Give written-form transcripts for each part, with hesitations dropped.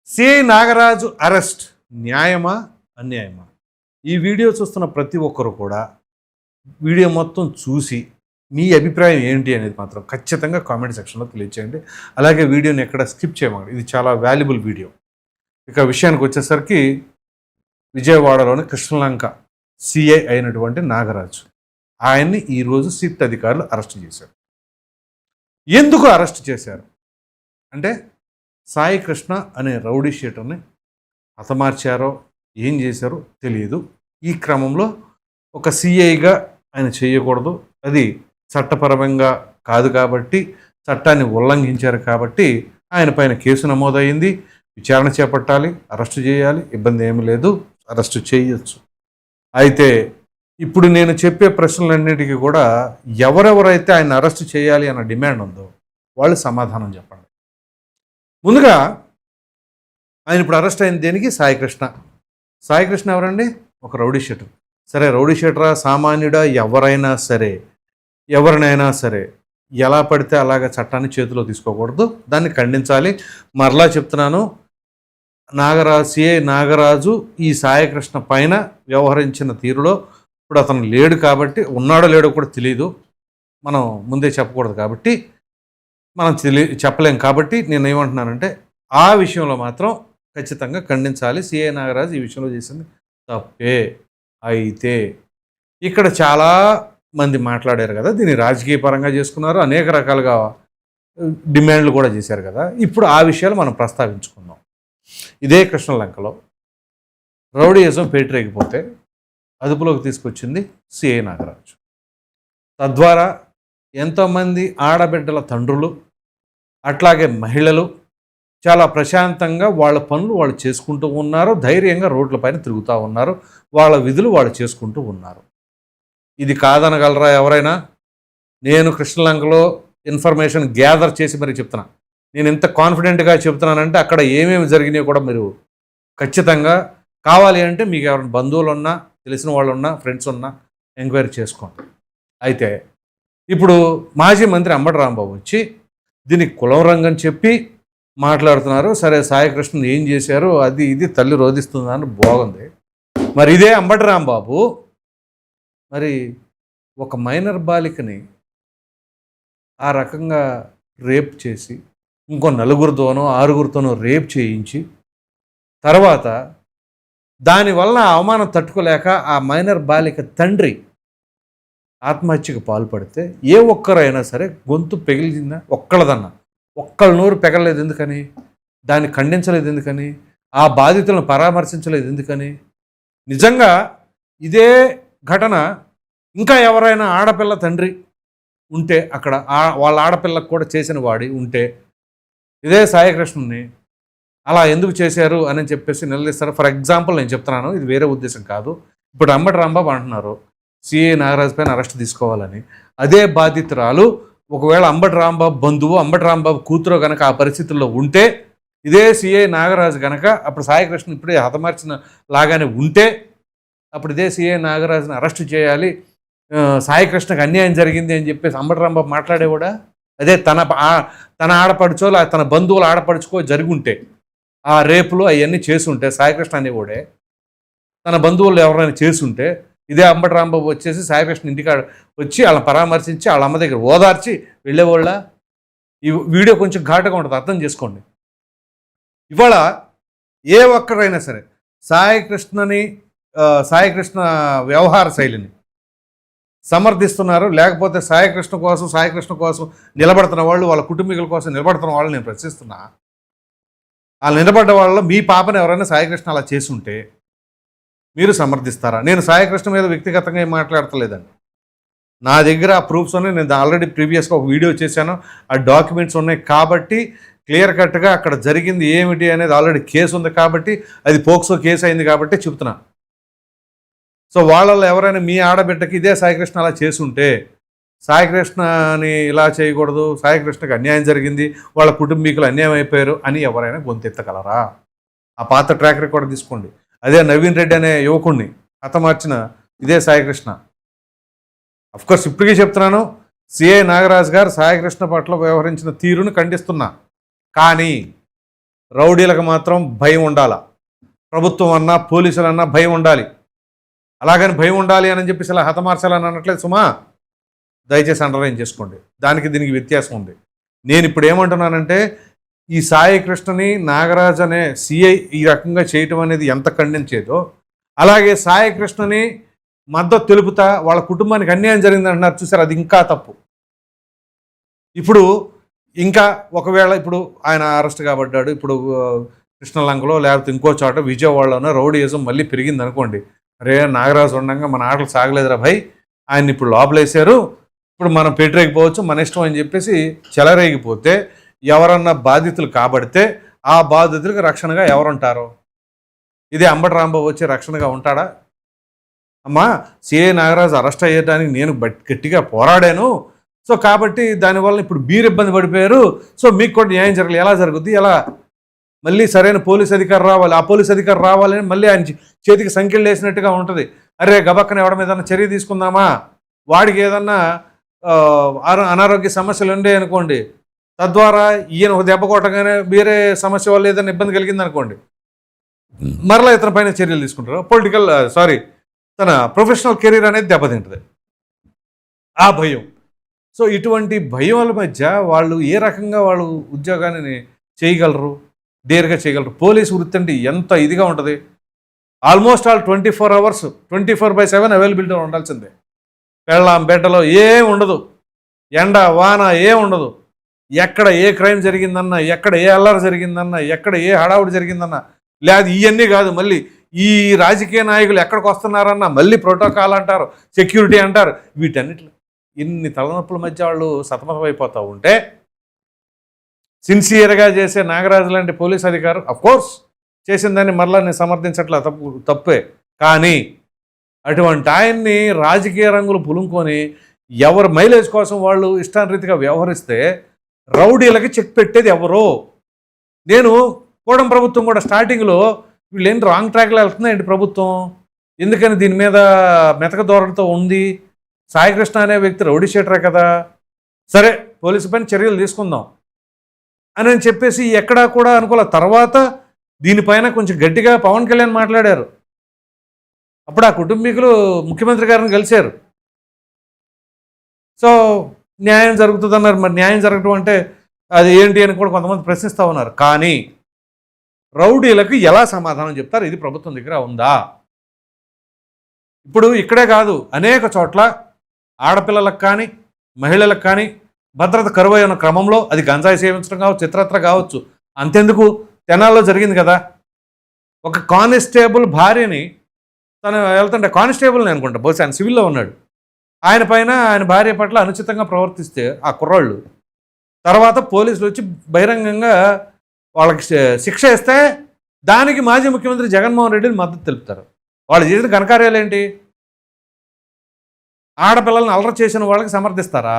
CI Nagaraju arrest న్యాయమా అన్యాయమా? ఈ video చూస్తున్న ప్రతి ఒక్కరు కూడా వీడియో మొత్తం చూసి మీ అభిప్రాయం ఏంటి అనేది మాత్రం ఖచ్చితంగా కామెంట్ సెక్షన్లో తెలియచేయండి. అలాగే వీడియోని ఎక్కడ స్కిప్ చేయమండి, ఇది చాలా వాల్యుబుల్ వీడియో. ఇక విషయానికి వచ్చేసరికి విజయవాడలోని కృష్ణలంక సిఐ అయినటువంటి నాగరాజు, ఆయన్ని ఈరోజు సిట్ అధికారులు అరెస్ట్ చేశారు. ఎందుకు అరెస్ట్ చేశారు అంటే సాయి కృష్ణ అనే రౌడీ షీటర్ని హతమార్చారో ఏం చేశారో తెలియదు. ఈ క్రమంలో ఒక సిఐగా ఆయన చేయకూడదు, అది చట్టపరంగా కాదు కాబట్టి, చట్టాన్ని ఉల్లంఘించారు కాబట్టి ఆయన పైన కేసు నమోదైంది. విచారణ చేపట్టాలి, అరెస్టు చేయాలి, ఇబ్బంది ఏమీ లేదు, అరెస్టు చేయొచ్చు. అయితే ఇప్పుడు నేను చెప్పే ప్రశ్నలన్నిటికీ కూడా ఎవరెవరైతే ఆయన అరెస్టు చేయాలి అన్న డిమాండ్ ఉందో వాళ్ళు సమాధానం చెప్పండి. ముందుగా ఆయన ఇప్పుడు అరెస్ట్ అయిన దేనికి? సాయికృష్ణ. సాయికృష్ణ ఎవరండి? ఒక రౌడీ షీటర్. సరే, రౌడీ షీటరా, సామాన్యుడా, ఎవరినైనా సరే ఎలా పడితే అలాగ చట్టాన్ని చేతిలో తీసుకోకూడదు, దాన్ని ఖండించాలి. మరలా చెప్తున్నాను, సిఐ నాగరాజు ఈ సాయికృష్ణ పైన వ్యవహరించిన తీరులో ఇప్పుడు అతను లేడు కాబట్టి, ఉన్నాడో లేడో కూడా తెలియదు, మనం ముందే చెప్పకూడదు కాబట్టి, మనం చెప్పలేం కాబట్టి నేను ఏమంటున్నానంటే ఆ విషయంలో మాత్రం ఖచ్చితంగా ఖండించాలి. సిఐ నాగరాజు ఈ విషయంలో చేసింది తప్పే. అయితే ఇక్కడ చాలా మంది మాట్లాడారు కదా, దీన్ని రాజకీయ పరంగా చేసుకున్నారు, అనేక రకాలుగా డిమాండ్లు కూడా చేశారు కదా. ఇప్పుడు ఆ విషయాలు మనం ప్రస్తావించుకుందాం. ఇదే కృష్ణలంకలో రౌడీయిజం పేటరేగిపోతే అదుపులోకి తీసుకొచ్చింది సిఐ నాగరాజు. తద్వారా ఎంతోమంది ఆడబిడ్డల తండ్రులు అట్లాగే మహిళలు చాలా ప్రశాంతంగా వాళ్ళ పనులు వాళ్ళు చేసుకుంటూ ఉన్నారు, ధైర్యంగా రోడ్లపైన తిరుగుతూ ఉన్నారు, వాళ్ళ విధులు వాళ్ళు చేసుకుంటూ ఉన్నారు. ఇది కాదనగలరా ఎవరైనా? నేను కృష్ణలంకలో ఇన్ఫర్మేషన్ గ్యాదర్ చేసి మరి చెప్తున్నా. నేను ఎంత కాన్ఫిడెంట్గా చెప్తున్నానంటే అక్కడ ఏమేమి జరిగినాయో కూడా మీరు ఖచ్చితంగా కావాలి అంటే మీకు ఎవరైనా బంధువులు ఉన్నా, తెలిసిన వాళ్ళు ఉన్నా, ఫ్రెండ్స్ ఉన్నా ఎంక్వైరీ చేసుకోండి. అయితే ఇప్పుడు మాజీ మంత్రి అంబటి రాంబాబు వచ్చి దీనికి కులం రంగం చెప్పి మాట్లాడుతున్నారు. సరే, సాయికృష్ణ ఏం చేశారు, అది ఇది తల్లి రోధిస్తుందని బాగుంది. మరి ఇదే అంబటి రాంబాబు మరి ఒక మైనర్ బాలికని ఆ రకంగా రేప్ చేసి ఇంకో 4తోనో 6తోనో రేప్ చేయించి తర్వాత దానివల్ల అవమానం తట్టుకోలేక ఆ మైనర్ బాలిక తండ్రి ఆత్మహత్యకు పాల్పడితే ఏ ఒక్కరైనా సరే గొంతు పెగిలిందా? ఒక్కళ్ళ నోరు పెగలలేదు ఎందుకని? దాన్ని ఖండించలేదు ఎందుకని? ఆ బాధితులను పరామర్శించలేదు ఎందుకని? నిజంగా ఇదే ఘటన ఇంకా ఎవరైనా ఆడపిల్ల తండ్రి ఉంటే, అక్కడ వాళ్ళ ఆడపిల్లకు కూడా చేసిన వాడి ఉంటే ఇదే సాయికృష్ణని అలా ఎందుకు చేశారు అని చెప్పేసి నిలదీస్తారు. ఫర్ ఎగ్జాంపుల్ నేను చెప్తున్నాను, ఇది వేరే ఉద్దేశం కాదు. ఇప్పుడు అంబటి రాంబాబు అంటున్నారు సిఐ నాగరాజు పైన అరెస్ట్ తీసుకోవాలని. అదే బాధితురాలు ఒకవేళ అంబటి రాంబాబు బంధువు, అంబటి రాంబాబు కూతురు కనుక ఆ పరిస్థితుల్లో ఉంటే, ఇదే సిఐ నాగరాజు కనుక అప్పుడు సాయికృష్ణ ఇప్పుడే హతమార్చిన లాగానే ఉంటే, అప్పుడు ఇదే సిఐ నాగరాజుని అరెస్ట్ చేయాలి, సాయికృష్ణకు అన్యాయం జరిగింది అని చెప్పేసి అంబటి రాంబాబు మాట్లాడేవాడా? అదే తన ఆడపడుచో తన బంధువుల ఆడపడుచుకో జరుగుంటే, ఆ రేపులు అవన్నీ చేసుంటే సాయికృష్ణ అనేవాడే, తన బంధువులు ఎవరైనా చేసుంటే ఇదే అంబటి రాంబాబు వచ్చేసి సాయికృష్ణ ఇంటికాడ వచ్చి వాళ్ళని పరామర్శించి వాళ్ళ అమ్మ దగ్గర ఓదార్చి వెళ్ళేవాళ్ళ? ఈ వీడియో కొంచెం ఘాటుగా ఉంటుంది, అర్థం చేసుకోండి. ఇవాళ ఏ ఒక్కరైనా సరే సాయికృష్ణ వ్యవహార శైలిని సమర్థిస్తున్నారు, లేకపోతే సాయికృష్ణ కోసం నిలబడుతున్న వాళ్ళు, వాళ్ళ కుటుంబీకుల కోసం నిలబడుతున్న వాళ్ళు నేను ప్రశ్నిస్తున్నా. వాళ్ళు నిలబడ్డ వాళ్ళలో మీ పాపను ఎవరైనా సాయికృష్ణ అలా చేసి ఉంటే మీరు సమర్థిస్తారా? నేను సాయికృష్ణ మీద వ్యక్తిగతంగా ఏం మాట్లాడతలేదండి. నా దగ్గర ఆ ప్రూఫ్స్ ఉన్నాయి, నేను ఆల్రెడీ ప్రీవియస్గా ఒక వీడియో చేశాను, ఆ డాక్యుమెంట్స్ ఉన్నాయి కాబట్టి క్లియర్ కట్గా అక్కడ జరిగింది ఏమిటి అనేది ఆల్రెడీ కేసు ఉంది కాబట్టి, అది పోక్సో కేసు అయింది కాబట్టి చెప్తున్నా. సో వాళ్ళల్లో ఎవరైనా మీ ఆడబిడ్డకి ఇదే సాయికృష్ణ అలా చేసుంటే, సాయికృష్ణని ఇలా చేయకూడదు, సాయికృష్ణకి అన్యాయం జరిగింది, వాళ్ళ కుటుంబీకులు అన్యాయం అయిపోయారు అని ఎవరైనా గొంతెత్తగలరా? ఆ పాత ట్రాక్ రికార్డ్ తీసుకోండి. అదే నవీన్ రెడ్డి అనే యువకుడిని హతమార్చిన ఇదే సాయికృష్ణ. అఫ్కోర్స్ ఇప్పటికీ చెప్తున్నాను, సిఐ నాగరాజు గారు సాయికృష్ణ పట్ల వ్యవహరించిన తీరును ఖండిస్తున్నా. కానీ రౌడీలకు మాత్రం భయం ఉండాలా. ప్రభుత్వం అన్నా పోలీసులన్నా భయం ఉండాలి. అలాగని భయం ఉండాలి అని చెప్పేసి ఇలా హతమార్చాలని అనట్లేదు సుమా. దయచేసి అండర్లైన్ చేసుకోండి. దానికి దీనికి వ్యత్యాసం ఉంది. నేను ఇప్పుడు ఏమంటున్నానంటే ఈ సాయి కృష్ణని నాగరాజ్ అనే సిఐ ఈ రకంగా చేయటం అనేది ఎంత ఖండించేదో, అలాగే సాయి కృష్ణని మద్దతు తెలుపుతా వాళ్ళ కుటుంబానికి అన్యాయం జరిగిందంటున్నారు చూసారు, అది ఇంకా తప్పు. ఇప్పుడు ఇంకా ఒకవేళ ఇప్పుడు ఆయన అరెస్ట్ కాబడ్డాడు, ఇప్పుడు కృష్ణలంకలో లేకపోతే ఇంకో చోట విజయవాడలోనో రౌడీయిజం మళ్ళీ పెరిగింది అనుకోండి. అరే నాగరాజు ఉండగా మన ఆటలు సాగలేదురా భయ్, ఆయన ఇప్పుడు లోపలేశారు, ఇప్పుడు మనం పెట్టరేగిపోవచ్చు, మన ఇష్టం అని చెప్పేసి చెలరేగిపోతే ఎవరన్నా బాధితులు కాబడితే ఆ బాధితులకు రక్షణగా ఎవరుంటారు? ఇది అంబటి రాంబాబు వచ్చి రక్షణగా ఉంటాడా? అమ్మా సిఐ నాగరాజు అరెస్ట్ అయ్యేటానికి నేను గట్టిగా పోరాడాను, సో కాబట్టి దానివల్ల ఇప్పుడు మీరు ఇబ్బంది పడిపోయారు, సో మీకు కూడా న్యాయం జరగలేదు. ఎలా జరుగుద్ది? ఎలా? మళ్ళీ సరైన పోలీస్ అధికారి రావాలి. ఆ పోలీస్ అధికారి రావాలని మళ్ళీ ఆయన చేతికి సంఖ్యలు వేసినట్టుగా ఉంటుంది. అరే గబక్కన ఎవడ మీద చర్య తీసుకుందామా, వాడికి ఏదన్నా అనారోగ్య సమస్యలు ఉండే అనుకోండి, తద్వారా ఈయన ఒక దెబ్బ కొట్టగానే వేరే సమస్య వల్ల ఏదైనా ఇబ్బంది కలిగింది అనుకోండి, మరలా ఇతని పైన చర్యలు తీసుకుంటారు. తన ప్రొఫెషనల్ కెరీర్ అనేది దెబ్బతింటుంది. ఆ భయం. సో ఇటువంటి భయాల మధ్య వాళ్ళు ఏ రకంగా వాళ్ళు ఉద్యోగాన్ని చేయగలరు, డేర్గా చేయగలరు? పోలీసు వృత్తి అంటే ఎంత ఇదిగా ఉంటుంది. ఆల్మోస్ట్ ఆల్ 24 hours 24/7 అవైలబిలిటీ ఉండాల్సిందే. పెళ్ళాం బెడ్డలో ఏం ఉండదు, ఎండ వాన ఏం ఉండదు. ఎక్కడ ఏ క్రైమ్ జరిగిందన్నా, ఎక్కడ ఏ అల్లరి జరిగిందన్నా, ఎక్కడ ఏ హడావుడి జరిగిందన్నా, లేదు ఇవన్నీ కాదు, మళ్ళీ ఈ రాజకీయ నాయకులు ఎక్కడికి వస్తున్నారన్నా మళ్ళీ ప్రోటోకాల్ అంటారు, సెక్యూరిటీ అంటారు. వీటన్నిటిలో ఇన్ని తలనొప్పుల మధ్య వాళ్ళు సతమతం అయిపోతూ ఉంటే సిన్సియర్గా చేసే నాగరాజు లాంటి పోలీస్ అధికారు అఫ్కోర్స్ చేసిన దాన్ని మరలా నేను సమర్థించట్లా, తప్పే. కానీ అటువంటి ఆయన్ని రాజకీయ రంగులు పులుముకొని ఎవరు మైలేజ్ కోసం వాళ్ళు ఇష్టారీతిగా వ్యవహరిస్తే రౌడీలకి చెక్ పెట్టేది ఎవరో? నేను కూడం ప్రభుత్వం కూడా స్టార్టింగ్లో వీళ్ళు ఏంటి రాంగ్ ట్రాక్లో వెళ్తున్నాయండి ప్రభుత్వం, ఎందుకని దీని మీద మెతక ధోరణితో ఉంది, సాయికృష్ణ అనే వ్యక్తి రౌడీ షీటరే కదా, సరే పోలీసు పైన చర్యలు తీసుకుందాం అని చెప్పేసి ఎక్కడా కూడా అనుకోలే. తర్వాత దీనిపైన కొంచెం గట్టిగా పవన్ కళ్యాణ్ మాట్లాడారు. అప్పుడు ఆ కుటుంబీకులు ముఖ్యమంత్రి గారిని కలిశారు. సో న్యాయం జరుగుతుందన్నారు. మరి న్యాయం జరగటం అంటే అది ఏంటి అని కూడా కొంతమంది ప్రశ్నిస్తూ ఉన్నారు. కానీ రౌడీలకు ఎలా సమాధానం చెప్తారు? ఇది ప్రభుత్వం దగ్గర ఉందా? ఇప్పుడు ఇక్కడే కాదు, అనేక చోట్ల ఆడపిల్లలకు కానీ మహిళలకు కానీ భద్రత కరువైన క్రమంలో, అది గంజాయి సేవించడం కావచ్చు, చిత్రత్ర కావచ్చు, అంతెందుకు తెనాల్లో జరిగింది కదా, ఒక కానిస్టేబుల్ భార్యని తను వెళ్తుంటే, కానిస్టేబుల్ని అనుకుంటా, బహుశా ఆయన సివిల్లో ఉన్నాడు, ఆయన పైన ఆయన భార్య పట్ల అనుచితంగా ప్రవర్తిస్తే ఆ కుర్రాళ్ళు తర్వాత పోలీసులు వచ్చి బహిరంగంగా వాళ్ళకి శిక్ష ఇస్తే దానికి మాజీ ముఖ్యమంత్రి జగన్మోహన్ రెడ్డిని మద్దతు తెలుపుతారు. వాళ్ళు చేసిన ఘనకార్యాలు ఏంటి? ఆడపిల్లల్ని అల్లరి చేసిన వాళ్ళకి సమర్థిస్తారా?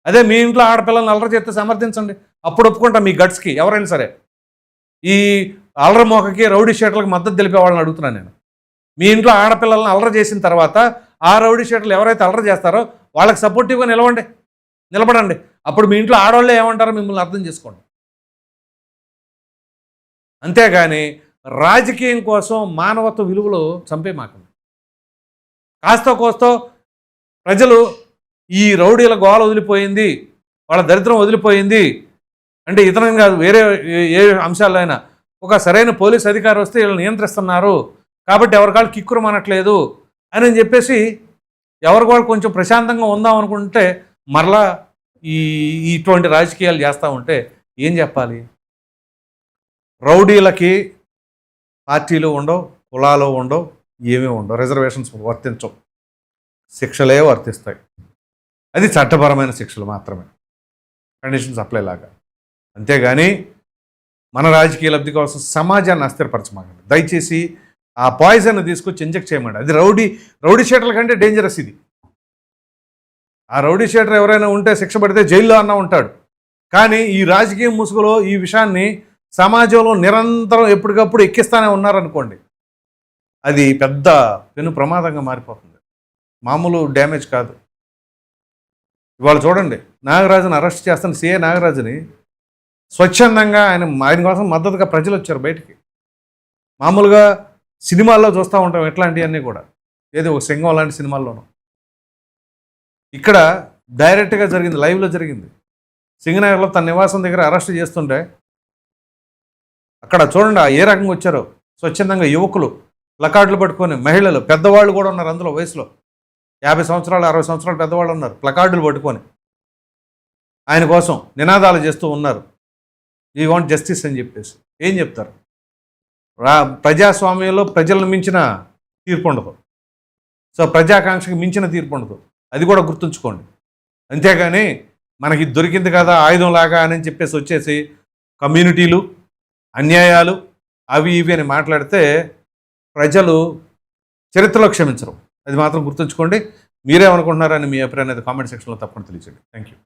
అదే మీ ఇంట్లో ఆడపిల్లల్ని అల్లరి చేస్తే సమర్థించండి, అప్పుడు ఒప్పుకుంటా మీ గట్స్కి ఎవరైనా సరే. ఈ అల్లరి మోకకి రౌడీ షీటర్లకు మద్దతు తెలిపే వాళ్ళని అడుగుతున్నాను నేను. మీ ఇంట్లో ఆడపిల్లల్ని అల్లరి చేసిన తర్వాత ఆ రౌడీ షీటర్లు ఎవరైతే అల్లరి చేస్తారో వాళ్ళకి సపోర్టివ్గా నిలబడండి. అప్పుడు మీ ఇంట్లో ఆడవాళ్ళే ఏమంటారో మిమ్మల్ని అర్థం చేసుకోండి. అంతేగాని రాజకీయం కోసం మానవత్వ విలువలు చంపే మాకండి. కాస్తో కోస్తో ప్రజలు ఈ రౌడీల గోల వదిలిపోయింది, వాళ్ళ దరిద్రం వదిలిపోయింది అంటే ఇతరం కాదు, వేరే ఏ అంశాల్లో అయినా ఒక సరైన పోలీస్ అధికారి వస్తే వీళ్ళు నియంత్రిస్తున్నారు కాబట్టి ఎవరికాళ్ళు కిక్కురు అనట్లేదు అని చెప్పేసి ఎవరికి వాళ్ళు కొంచెం ప్రశాంతంగా ఉందాం అనుకుంటే మరలా ఇటువంటి రాజకీయాలు చేస్తూ ఉంటే ఏం చెప్పాలి? రౌడీలకి పార్టీలు ఉండవు, కులాలు ఉండవు, ఏమీ ఉండవు, రిజర్వేషన్స్ వర్తించవు, శిక్షలే వర్తిస్తాయి. అది చట్టపరమైన శిక్షలు మాత్రమే, కండిషన్స్ అప్లై లాగా. అంతేగాని మన రాజకీయ లబ్ధి కోసం సమాజాన్ని అస్థిరపరచమాకండి దయచేసి. ఆ పాయిజన్ తీసుకొచ్చి ఇంజెక్ట్ చేయమండి. అది రౌడీ షీటర్ల కంటే డేంజరస్ ఇది. ఆ రౌడీ షీటర్ ఎవరైనా ఉంటే శిక్ష పడితే జైల్లో అన్నా ఉంటాడు. కానీ ఈ రాజకీయ ముసుగులో ఈ విషయాన్ని సమాజంలో నిరంతరం ఎప్పటికప్పుడు ఎక్కిస్తానే ఉన్నారనుకోండి, అది పెద్ద పెను ప్రమాదంగా మారిపోతుంది. మామూలు డ్యామేజ్ కాదు. ఇవాళ చూడండి, నాగరాజుని అరెస్ట్ చేస్తున్న సిఐ నాగరాజుని స్వచ్ఛందంగా ఆయన కోసం మద్దతుగా ప్రజలు వచ్చారు బయటికి. మామూలుగా సినిమాల్లో చూస్తూ ఉంటాం ఇట్లాంటివన్నీ కూడా, ఏదో ఒక సింగం లాంటి సినిమాల్లోనూ. ఇక్కడ డైరెక్ట్గా జరిగింది, లైవ్లో జరిగింది. సింగనగర్లో తన నివాసం దగ్గర అరెస్ట్ చేస్తుంటే అక్కడ చూడండి ఏ రకంగా వచ్చారో. స్వచ్ఛందంగా యువకులు ప్లకార్డులు పట్టుకొని, మహిళలు, పెద్దవాళ్ళు కూడా ఉన్నారు అందులో, వయసులో 50 సంవత్సరాలు 60 సంవత్సరాలు పెద్దవాళ్ళు ఉన్నారు, ప్లకార్డులు పట్టుకొని ఆయన కోసం నినాదాలు చేస్తూ ఉన్నారు. యూ వాంట్ జస్టిస్ అని చెప్పేసి. ఏం చెప్తారు? ప్రజాస్వామ్యంలో ప్రజలను మించిన తీర్పు ఉండదు. సో ప్రజాకాంక్షకి మించిన తీర్పు ఉండదు, అది కూడా గుర్తుంచుకోండి. అంతేగాని మనకి దొరికింది కదా ఆయుధం లాగా అని చెప్పేసి వచ్చేసి కమ్యూనిటీలు, అన్యాయాలు, అవి ఇవి అని మాట్లాడితే ప్రజలు చరిత్రలో క్షమించరు. అది మాత్రం గుర్తుంచుకోండి. మీరేమనుకుంటున్నారని మీ అభిప్రాయం అనేది కామెంట్ సెక్షన్లో తప్పకుండా తెలియజేయండి. Thank you.